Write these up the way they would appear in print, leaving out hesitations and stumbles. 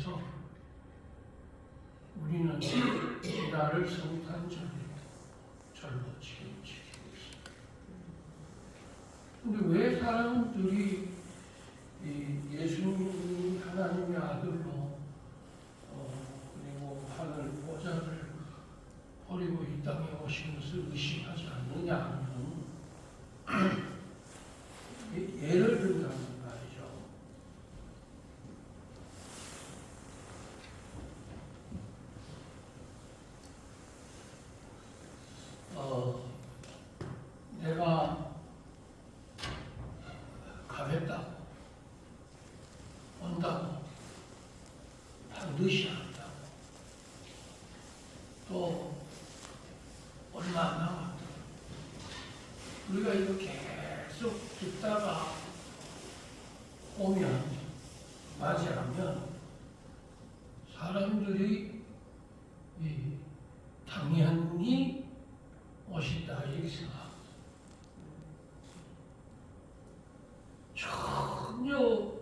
대해서 우리는 이날을 성탄절로 지금 지키고 있습니다. 근데 왜 사람들이 예수님 하나님의 아들로 그리고 하늘 보좌를 버리고 이 땅에 오신 것을 의심하지 않느냐 하면 예를 들자면 말이죠. 내가 가겠다고 온다고 반드시 한다고 또 얼마 안 남았다. 우리가 이거 계속 듣다가 오면 맞이하면 사람들이 당연히 오신다 이렇게 생각합니다. 전혀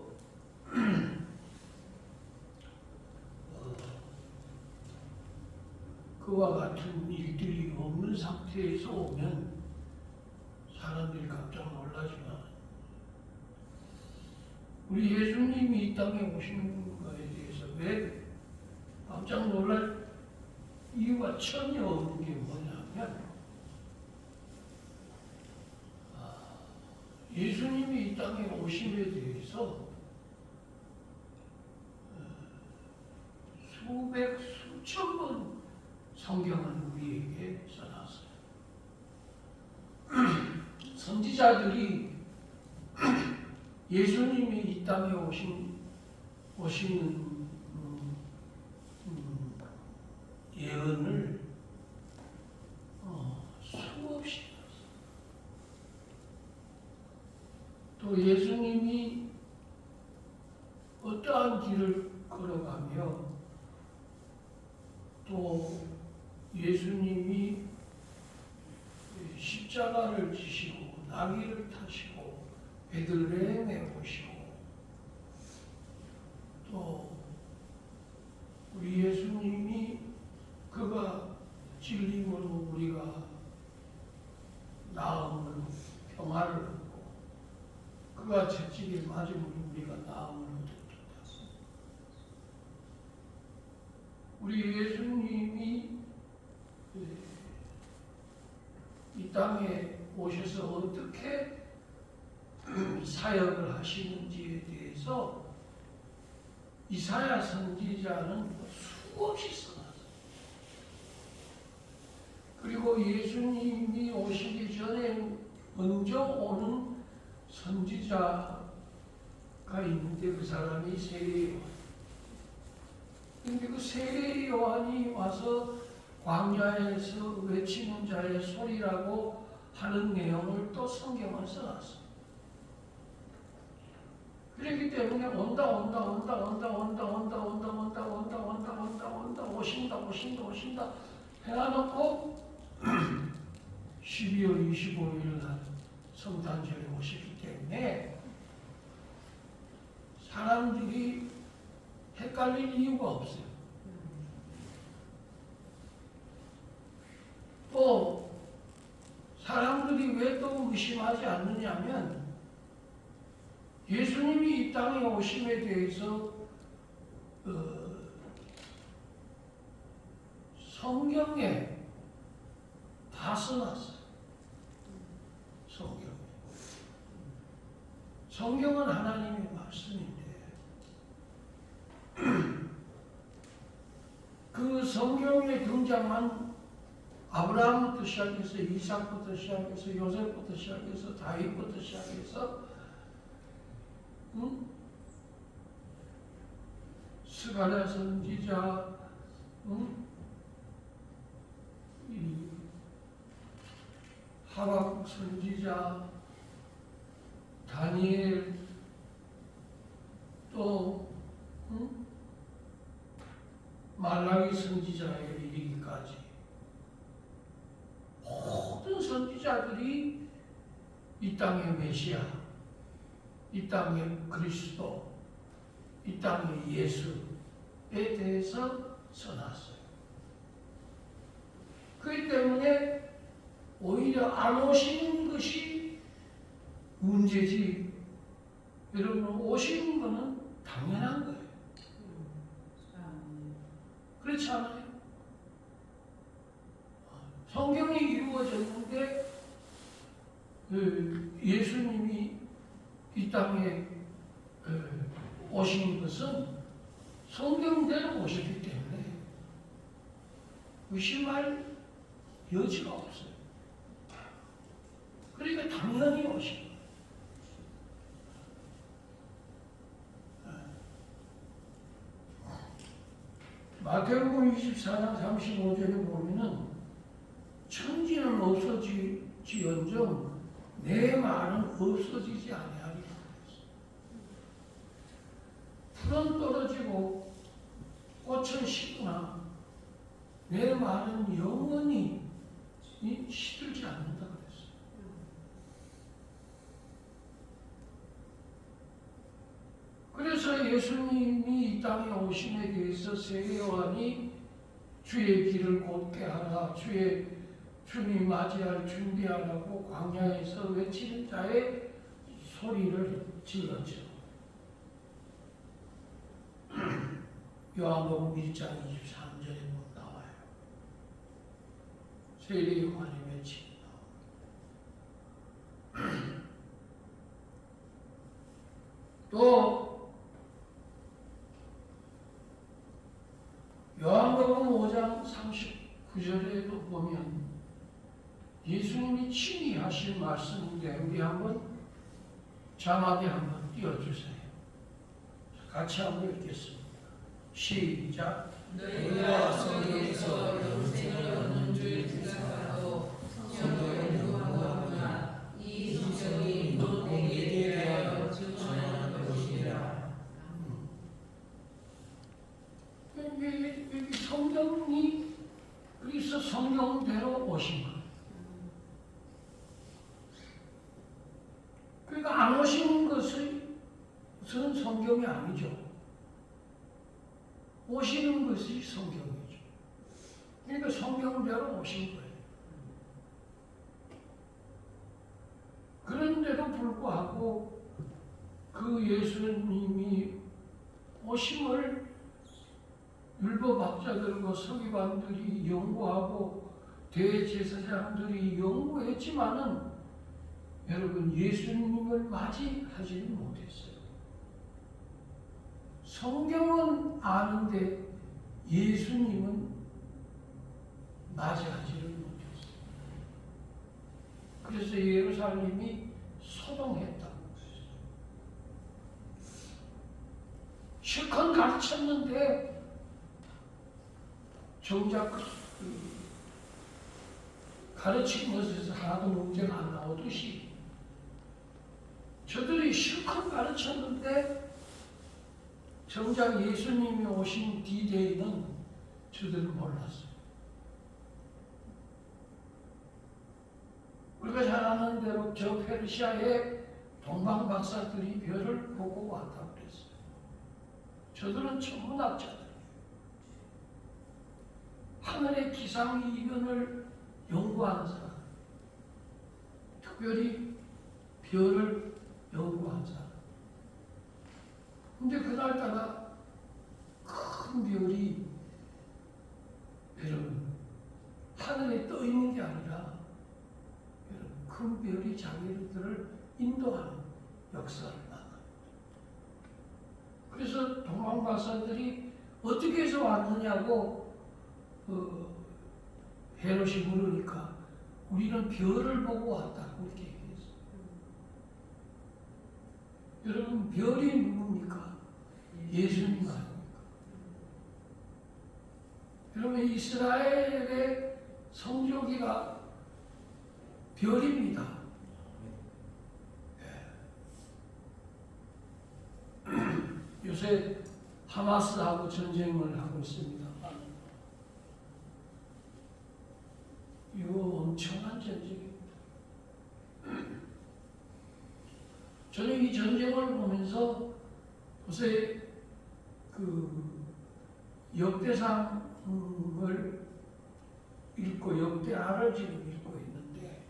그와 같은 일들이 없는 상태에서 오면 사람들이 깜짝 놀라지만 우리 예수님이 이 땅에 오시는 것에 대해서 왜 깜짝 놀랄 이유가 전혀 없는 게 뭐냐면 예수님이 이 땅에 오심에 대해서 수백 수천 번 성경은 우리에게 써놨어요. 선지자들이 예수님이 이 땅에 오시는 예언을 수없이 했어요. 또 예수님이 어떠한 길을 걸어가며 또 예수님이 십자가를 지시고 나귀를 타시고 베들레헴에 오시고 또 우리 예수님이 그가 찔림으로 우리가 나음을 평화를 얻고 그가 채찍에 맞음으로 우리가 나음을 얻었다. 우리 예수님이 이 땅에 오셔서 어떻게 사역을 하시는지에 대해서 이사야 선지자는 수없이 써놨어요. 그리고 예수님이 오시기 전에 먼저 오는 선지자가 있는데 그 사람이 세례 요한. 근데 그 세례 요한이 와서 광야에서 외치는 자의 소리라고 하는 내용을 또 성경은 써놨어요. 그렇기 때문에 온다 오신다 해놔놓고 12월 25일 날 성탄절에 오시기 때문에 사람들이 헷갈릴 이유가 없어요. 또 사람들이 왜 또 의심하지 않느냐면 예수님이 이 땅에 오심에 대해서 성경에 다 써놨어요. 성경은 하나님의 말씀인데 그 성경에 등장한 아브라함부터 시작해서 이삭부터 시작해서 요셉부터 시작해서 다윗부터 시작해서 스가랴 선지자, 하박국 선지자, 다니엘, 또 말라기 선지자에 이르기까지 모든 선지자들이 이 땅의 메시아, 이 땅의 그리스도, 이 땅의 예수, 대해서 써놨어요. 그렇기 때문에 오히려 안 오시는 것이 문제지, 여러분 오시는 것은 당연한 거예요. 그렇지 않아요? 성경이 이루어졌는데 예수님이 이 땅에 오신 것은 성경대로 오셨기 때문에 의심할 여지가 없어요. 그러니까 당연히 오신 거예요. 마태복음 24장 35절에 보면은 천지는 없어지언정 내 말은 없어지지 아니하리라. 풀은 떨어지고 꽃은 시구나 내 말은 영원히 시들지 않는다 그랬어요. 그래서 예수님이 이 땅에 오심에 대해서 세례요한이 주의 길을 곧게 하라, 주님 맞이할 준비하라고 광야에서 외치는 자의 소리를 질렀죠. 요한복음 1장 23절에 보면 나와요. 세례요한이 외치는 또 요한복음 5장 39절에도 보면 예수님이 친히 하신 말씀인데 우리 한번 자막에 한번 띄워주세요. 같이 한번 읽겠습니다. 시작. 너희가 성경에서 영생을 얻는 줄 생각하고 성경을 요구하구나. 이 성경이 너에게 대하여 전하는 것이라. 성경이 그래서 성경대로 오신 거예요. 그러니까 안 오시는 것은 성경이 아니죠. 오시는 것이 성경이죠. 그러니까 성경대로 오신 거예요. 그런데도 불구하고 그 예수님이 오심을 율법학자들과 서기관들이 연구하고 대제사장들이 연구했지만은 여러분 예수님을 맞이하지는 못했어요. 성경은 아는데 예수님은 맞이하지를 못했어요. 그래서 예루살렘이 소동했다고 했어요. 실컷 가르쳤는데 정작 가르친 것에서 하나도 문제가 안 나오듯이 저들이 실컷 가르쳤는데 정작 예수님이 오신 D-Day는 저들은 몰랐어요. 우리가 잘 아는 대로 저 페르시아의 동방 박사들이 별을 보고 왔다고 그랬어요. 저들은 천문학자들이에요. 하늘의 기상이변을 연구하는 사람, 특별히 별을 연구한 사람. 근데 그날따라 큰 별이 여러분 하늘에 떠 있는 게 아니라 여러분 큰 별이 자기들을 인도하는 역사를 만납니다. 그래서 동방 박사들이 어떻게 해서 왔느냐고 헤롯이 물으니까 우리는 별을 보고 왔다고 이렇게 얘기했어요. 여러분 별이 누굽니까? 예수님 아닙니까? 여러분 이스라엘의 성조기가 별입니다. 요새 하마스하고 전쟁을 하고 있습니다. 이거 엄청난 전쟁입니다. 저는 이 전쟁을 보면서 요새 역대상을 읽고 역대하를 읽고 있는데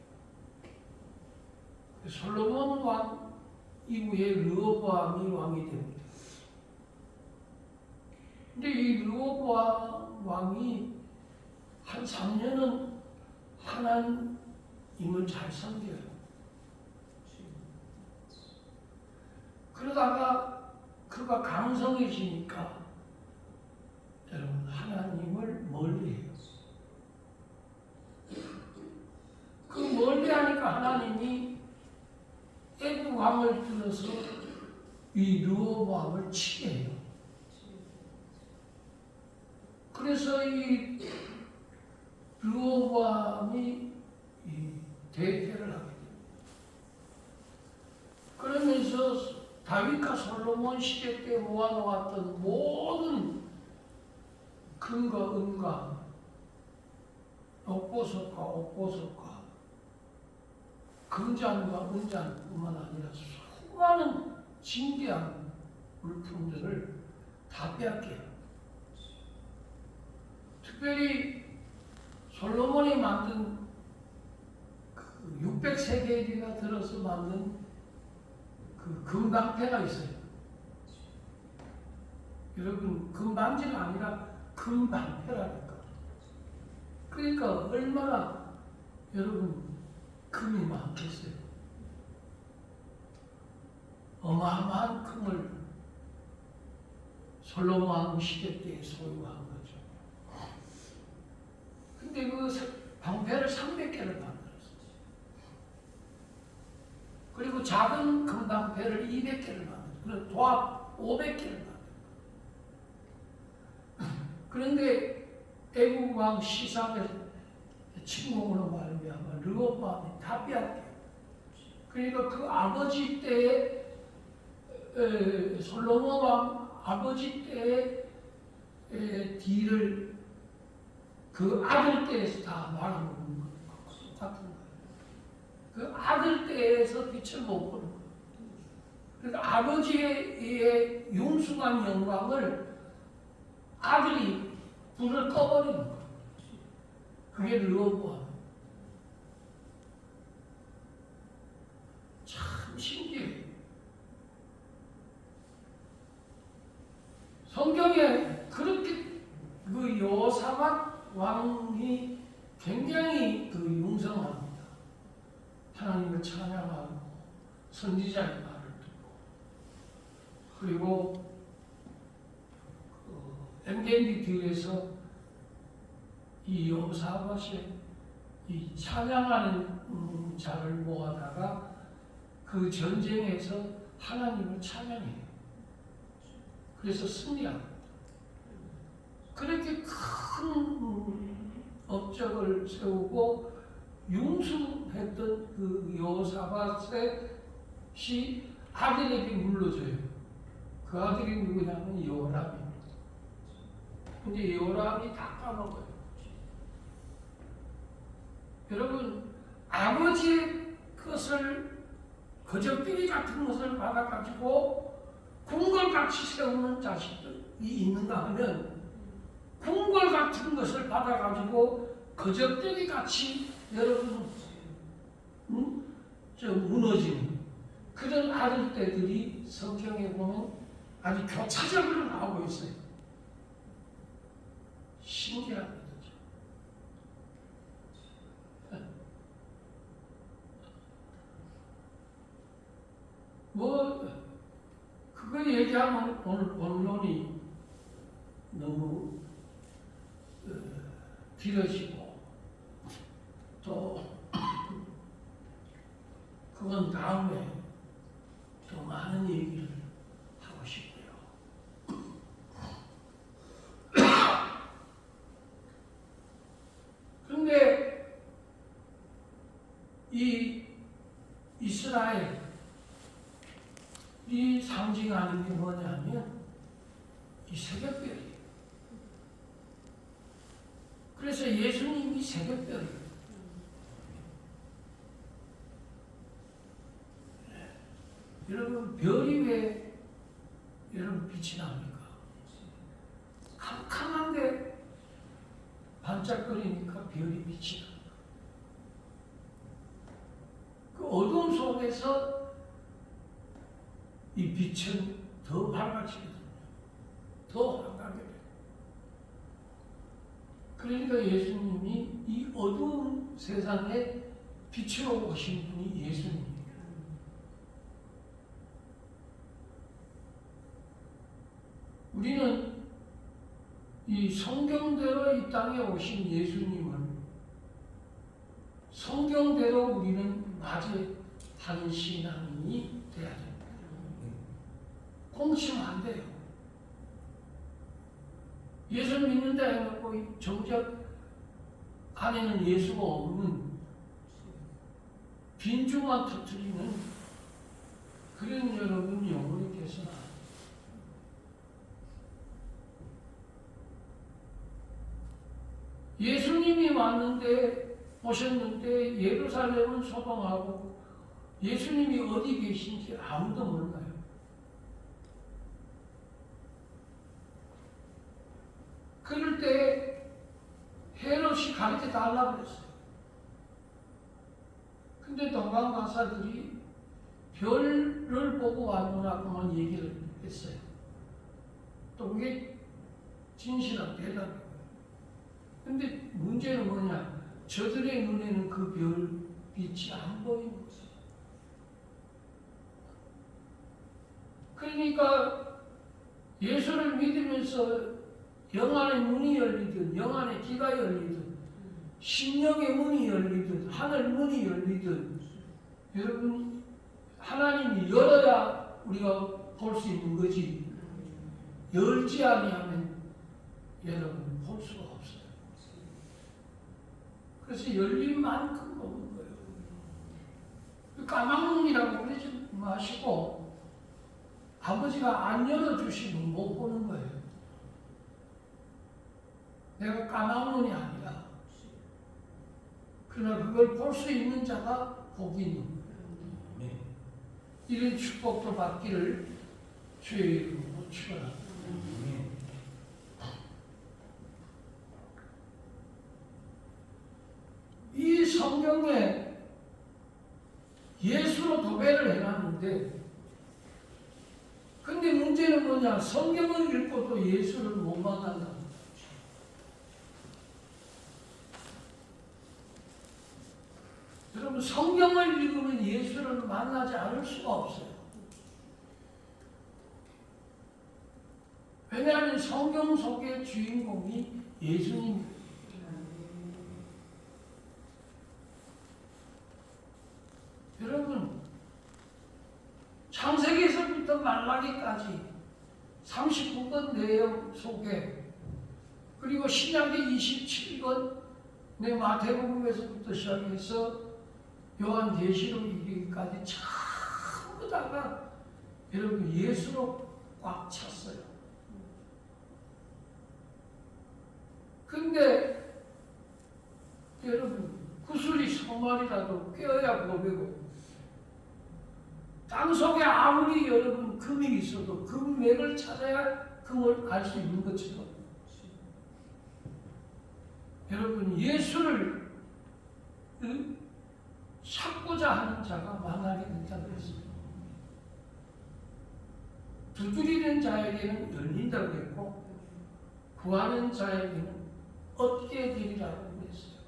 솔로몬 왕 이후에 르호보암이 왕이 됩니다. 근데 이 르호보암 왕이 한 3년은 하나님을 잘 섬겨요. 그러다가 그가 강성해지니까 여러분 하나님을 멀리해요. 그 멀리하니까 하나님이 애국 왕을 들어서 이 르호보암을 치게 해요. 그래서 이 르호보암이 대퇴를 하게 됩니다. 그러면서 다윗과 솔로몬 시대 때 모아놓았던 모든 금과 은과 옥보석과 옥보석과 금잔과 은잔뿐만 아니라 수많은 진귀한 물품들을 다 빼앗겨요. 특별히 솔로몬이 만든 600세겔이나 들어서 만든 그 금방패가 있어요. 여러분 금반지가 아니라 금방패라니까. 그러니까 얼마나 여러분 금이 많겠어요. 어마어마한 금을 솔로몬 시대 때 소유한 거죠. 근데 그 방패를 300개를 만들었어요. 그리고 작은 금방패를 200개를 만들었어요. 도합 500개를 만들었어요. 그런데 애국왕 시삭의 침공으로 말미암아 르호보암이 다 빼앗겨요. 그러니까 그 아버지 때에 솔로몬 왕 아버지 때의 뒤를 그 아들 때에서 다 말아먹는 것 같은 거예요. 그 아들 때에서 빛을 못 보는 거예요. 그러니까 아버지의 융숭한 영광을 아들이 불을 꺼버리는 거예요. 그게 르호보암. 참 신기해요. 성경에 그렇게 그 여호사밧 왕이 굉장히 그 융성합니다. 하나님을 찬양하고 선지자의 말을 듣고 그리고 엠겐디 뒤에서 이 여호사밧의 이 찬양하는 자를 모아다가 그 전쟁에서 하나님을 찬양해요. 그래서 승리합니다. 그렇게 큰 업적을 세우고 융숭했던 그 여호사밧의 아들에게 물러줘요. 그 아들이 누구냐면 요람입니다. 근데 요람이 다 까먹어요. 여러분 아버지의 것을 거적대기 같은 것을 받아가지고 궁궐같이 세우는 자식들이 있는가 하면 궁궐 같은 것을 받아가지고 거적대기 같이 여러분 무너지는 그런 아들떼들이 성경에 보면 아주 교차적으로 나오고 있어요. 신기합니다. 그거 얘기하면 오늘 본론이 너무 길어지고 또 그건 다음에 더 많은 얘기를 하고 싶고요. 그런데 이 이스라엘 이 상징하는 게 뭐냐면 이 새벽별이에요. 그래서 예수님이 새벽별이에요. 여러분 별이 왜 여러분 빛이 납니까? 캄캄한 반짝거리니까 별이 빛이 납니다. 그 어둠 속에서 이 빛은 더 밝아지거든요. 더 환하게 돼요. 그러니까 예수님이 이 어두운 세상에 빛으로 오신 분이 예수님입니다. 우리는 이 성경대로 이 땅에 오신 예수님을 성경대로 우리는 맞이하는 신앙인이 돼야 됩니다. 공치면 안 돼요. 예수 믿는다 해놓고 정작 안에는 예수가 없는 빈주만 터뜨리는 그런 여러분 영혼이 되서는 안 돼요. 예수님이 오셨는데 예루살렘은 소동하고 예수님이 어디 계신지 아무도 몰라요. 그럴 때 헤롯이 가르쳐 달라고 그랬어요. 근데 동방박사들이 별을 보고 왔노라고만 얘기를 했어요. 또 그게 진실한 대답이에요. 근데 문제는 뭐냐? 저들의 눈에는 그 별빛이 안 보이는 거죠. 그러니까 예수를 믿으면서 영안의 문이 열리든 영안의 귀가 열리든 심령의 문이 열리든 하늘 문이 열리든 여러분 하나님이 열어야 우리가 볼 수 있는 거지 열지 아니하면 여러분 볼 수가 없어요. 그래서 열린 만큼 보는 거예요. 까막눈이라고 그러지 마시고 아버지가 안 열어주시면 못 보는 거예요. 내가 까막눈이 아니라 그러나 그걸 볼 수 있는 자가 복이 있는 거예요. 이런 축복도 받기를 주의 이름으로 축원합니다. 이 성경에 예수로 도배를 해놨는데 근데 문제는 뭐냐? 성경을 읽고도 예수를 못 만난다. 여러분 성경을 읽으면 예수를 만나지 않을 수가 없어요. 왜냐하면 성경 속의 주인공이 예수님입니다. 여러분 창세기에서부터 말라기까지 39권 내용 속에 그리고 신약의 27권 내 마태복음에서부터 시작해서 요한계시록 이기까지 전부 다가 여러분 예수로 꽉 찼어요. 근데 여러분 구슬이 3마리라도 꿰어야 고백고 땅속에 아무리 여러분 금이 있어도 금맥을 찾아야 금을 알 수 있는 것처럼 여러분 예수를 찾고자 하는 자가 만나게 된다고 했습니다. 두드리는 자에게는 열린다고 했고 구하는 자에게는 얻게 되리라고 했어요.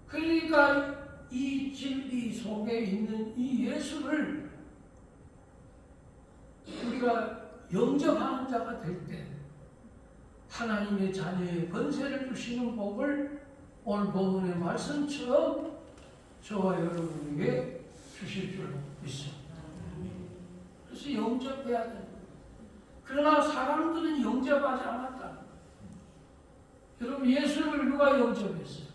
그러니까 이 진리 속에 있는 이 예수를 우리가 영접하는 자가 될 때 하나님의 자녀의 권세를 주시는 복을 오늘 본문의 말씀처럼 저와 여러분에게 주실 줄 믿습니다. 그래서 영접해야 됩니다. 그러나 사람들은 영접하지 않았다. 여러분 예수를 누가 영접했어요?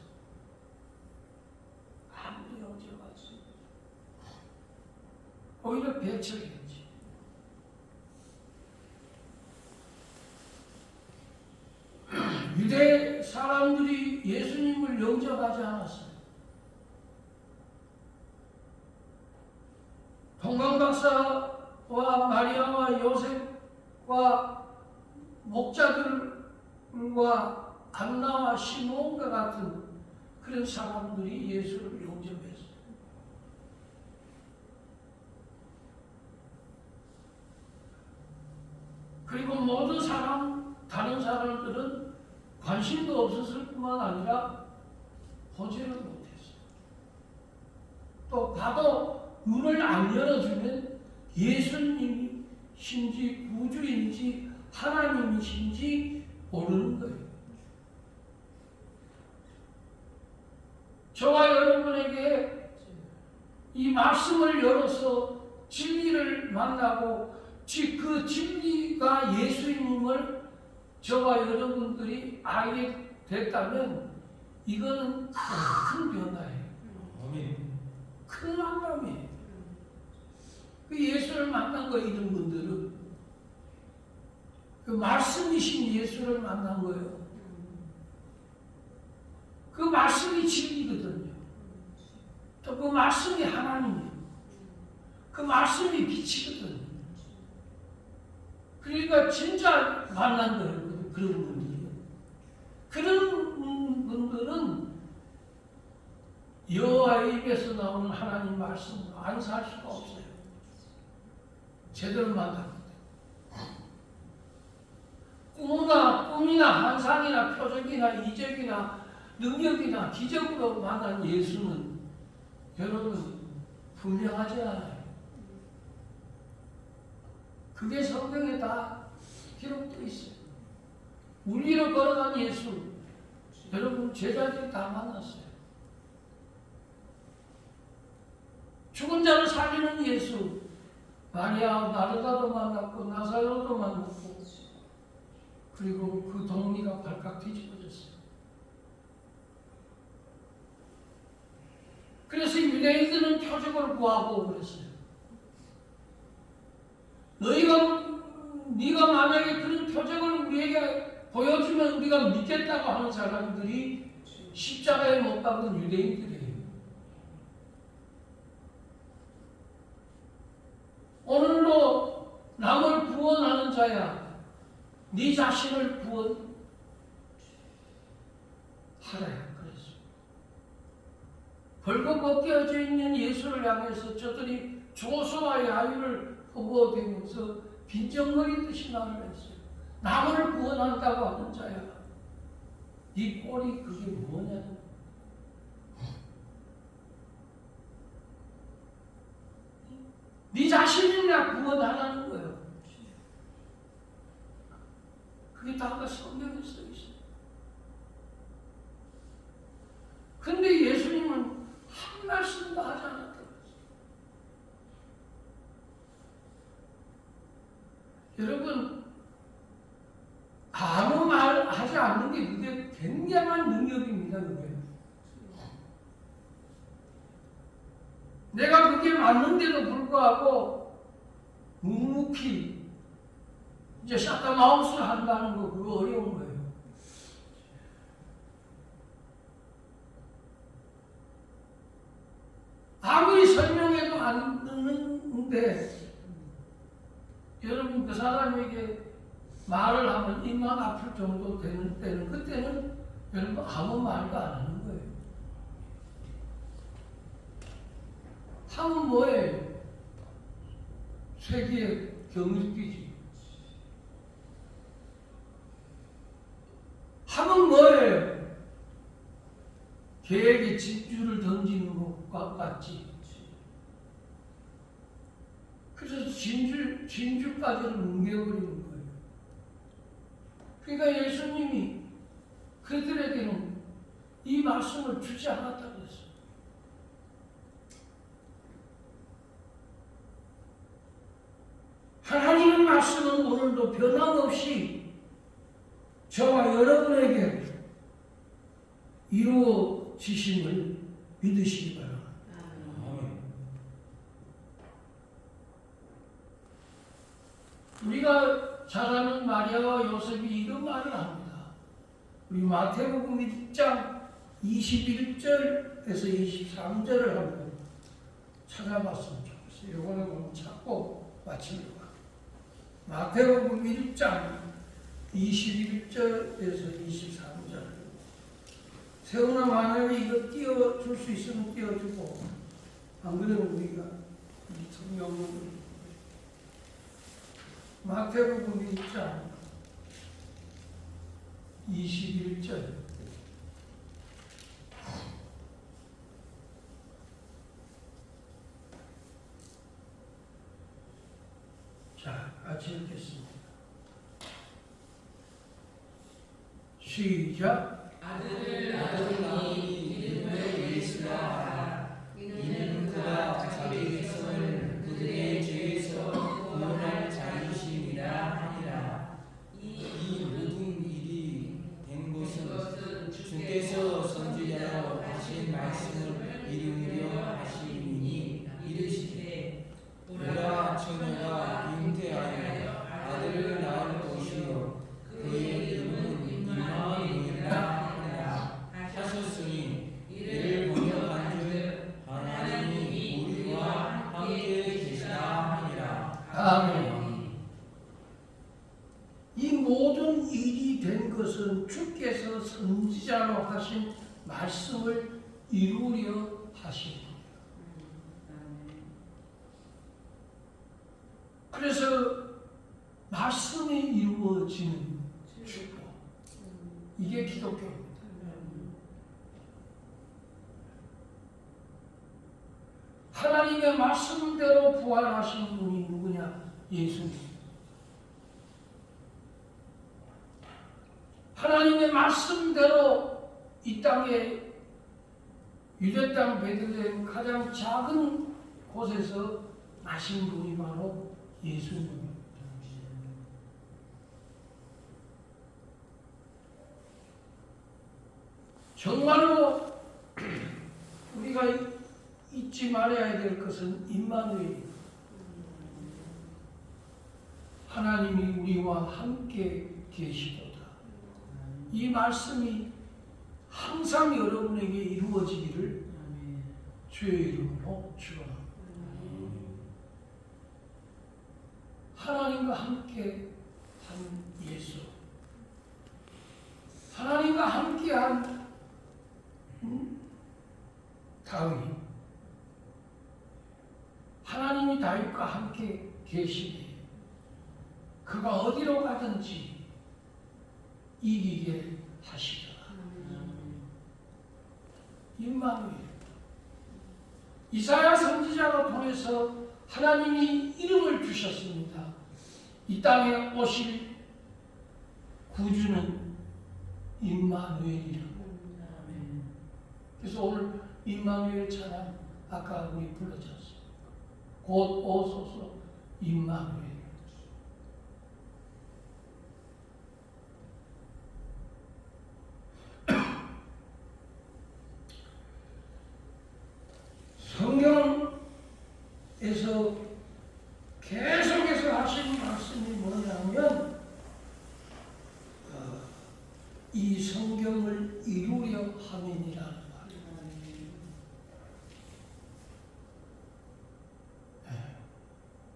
아무도 영접하지. 오히려 배척했지. 유대 사람들이 예수님을 영접하지 않았어요. 동방박사와 마리아와 요셉과 목자들과 안나와 시몬과 같은 그런 사람들이 예수를 영접했어요. 그리고 모든 다른 사람들은 관심도 없었을 뿐만 아니라 보지를 못했어요. 또 봐도 눈을 안 열어주면 예수님이신지 구주인지 하나님이신지 모르는 거예요. 저와 여러분에게 이 말씀을 열어서 진리를 만나고 그 진리가 예수님을 저와 여러분들이 알게 됐다면 이거는 큰 변화예요. 큰 만남이에요. 그 예수를 만난 거 이런 분들은 그 말씀이신 예수를 만난 거예요. 그 말씀이 진리거든요. 또 그 말씀이 하나님이에요. 그 말씀이 빛이거든요. 그러니까 진짜 만난 거예요. 그런 분들은. 그런 분들은 여호와의 입에서 나오는 하나님 말씀 안 살 수가 없어요. 제대로 만났거든요. 꿈이나 환상이나 표적이나 이적이나 능력이나 기적으로 만난 예수는 여러분 분명하지 않아요. 그게 성경에 다 기록되어 있어요. 우리로 걸어간 예수, 여러분 제자들이 다 만났어요. 죽은 자를 살리는 예수, 마리아 마르다도 만났고 나사로도 만났고, 그리고 그 동리가 발칵 뒤집어졌어요. 그래서 유대인들은 표적을 구하고 그랬어요. 네가 만약에 그런 표적을 우리에게 보여주면 우리가 믿겠다고 하는 사람들이 십자가에 못 박은 유대인들이에요. 오늘도 남을 구원하는 자야, 네 자신을 구원하라 그랬어. 벌거벗겨져 있는 예수를 향해서 저들이 조소와 야유를 퍼부어대면서 빈정거리듯이 말을 했어요. 남을 구원한다고 하는 자야, 네 꼴이 그게 뭐냐? 네 자신이나 구원하라는 거예요. 그게 다 성경에 써 있어요. 근데 예수님은 한 말씀도 하지 않았다고 했어요. 여러분, 아무 말 하지 않는 게 그게 굉장한 능력입니다. 그게. 내가 그게 맞는데도 불구하고 묵묵히 이제 샤타마우스 한다는 거 그거 어려운 거예요. 아무리 설명해도 안 듣는데 여러분 그 사람에게 말을 하면 입만 아플 정도 되는 때는 그때는 여러분 아무 말도 안 하는 거예요. 하면 뭐예요? 세계에 경일기지. 하면 뭐예요? 개에게 진주를 던지는 것과 같지. 그래서 진주까지를 뭉개버리는 거예요. 그러니까 예수님이 그들에게는 이 말씀을 주지 않았다고 했어요. 하나님의 말씀은 오늘도 변함없이 저와 여러분에게 이루어지심을 믿으시기 바랍니다. 우리가 잘 아는 마리아와 요셉이 이런 말을 합니다. 우리 마태복음 1장 21절에서 23절을 한번 찾아봤으면 좋겠어요. 이거는 한번 찾고 마치려고 합니다. 마태복음 1장 21절에서 23절. 세훈아, 만약에 이거 띄워줄 수 있으면 띄워주고, 안 그러면 우리가 이 성경을 마태복음 1장 21절. 자, 같이 읽겠습니다. 시작. 아들을 낳으니 이름을 예수라 하라. 이는 그가 자기 백성을 그들의 죄에서 구원할 자이심이라 하니라. 이 모든 일이 된 것은 주께서 선지자로 하신 말씀을 이루려 하심이니 이르시되 보라, 처녀가 잉태하여 아들을 낳을 것이요 그의 이름은 임마누엘이라 하니라 하셨으니 이를 번역한즉 하나님이 우리와 함께 계시다 하니라. 아멘. 이 모든 일이 된 것은 주께서 선지자로 하신 말씀을 이루려 하십니다. 그래서 말씀이 이루어지는 축복, 이게 기독교입니다. 하나님의 말씀대로 부활하신 분이 누구냐? 예수님. 하나님의 말씀대로 이 땅에 유대 땅 베들레헴 가장 작은 곳에서 나신 분이 바로 예수님입니다. 정말로 우리가 잊지 말아야 될 것은 임마누엘입니다. 하나님이 우리와 함께 계시도다. 이 말씀이 항상 여러분에게 이루어지기를 주의 이름으로 축원합니다. 하나님과 함께 한 예수, 하나님과 함께 한 다윗, 하나님이 다윗과 함께 계시기에 그가 어디로 가든지 이기게 하시더라. 임마누엘. 이사야 선지자가 통해서 하나님이 이름을 주셨습니다. 이 땅에 오실 구주는 임마누엘이라고. 그래서 오늘 임마누엘 찬양 아까 우리 불러줬습니다. 곧 오소서 임마누엘. 성경에서 계속해서 하시는 말씀이 뭐냐면 이 성경을 이루려 함이니라는 말이에요.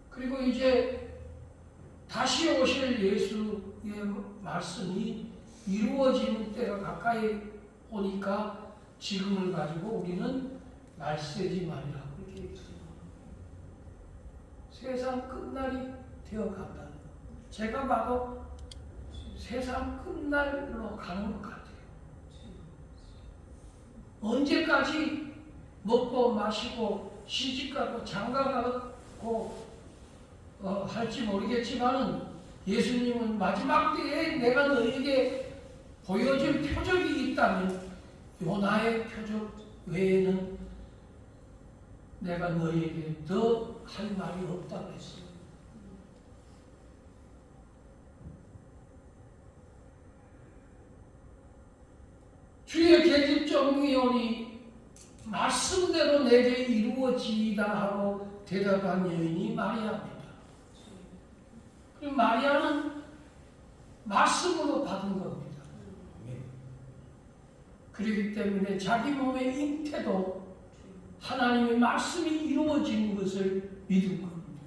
그리고 이제 다시 오실 예수의 말씀이 이루어지는 때가 가까이 오니까 지금을 가지고 우리는 말세지 말이라고 이렇게 얘기해요. 세상 끝날이 되어간다는 것. 제가 봐도 세상 끝날로 가는 것 같아요. 언제까지 먹고 마시고 시집가고 장가가고 할지 모르겠지만은 예수님은 마지막 때에 내가 너에게 보여줄 표적이 있다면 요나의 표적 외에는 내가 너에게 더 할 말이 없다고 했어요. 주의 계집종이 오니 말씀대로 내게 이루어지이다 하고 대답한 여인이 마리아입니다. 그리고 마리아는 말씀으로 받은 겁니다. 그렇기 때문에 자기 몸의 잉태도 하나님의 말씀이 이루어지는 것을 믿은 겁니다.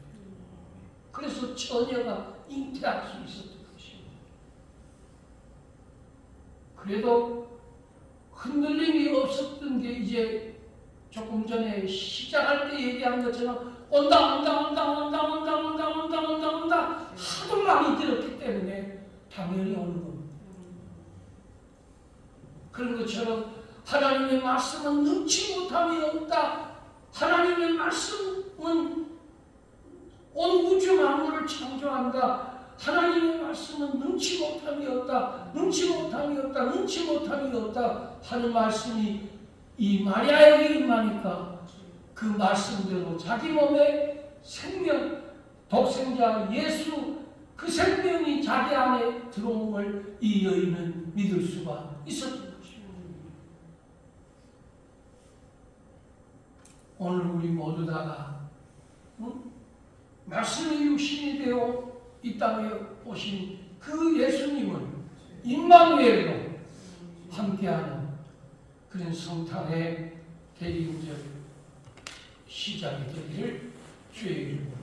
그래서 처녀가 잉태할 수 있었던 것입니다. 그래도 흔들림이 없었던 게 이제 조금 전에 시작할 때 얘기한 것처럼 온다 하도 많이 들었기 때문에 당연히 오는 겁니다. 그런 것처럼 하나님의 말씀은 능치 못함이 없다. 하나님의 말씀은 온 우주 만물을 창조한다. 하나님의 말씀은 능치 못함이 없다. 하는 말씀이 이 마리아에게 임하니까 그 말씀대로 자기 몸에 생명, 독생자 예수 그 생명이 자기 안에 들어옴을 이 여인은 믿을 수가 있었던 것입니다. 오늘 우리 모두 다가 말씀이 육신이 되어 이 땅에 오신 그 예수님을 임마누엘로 함께하는 그런 성탄의 대리운전 시작이 되기를 주의 이름으로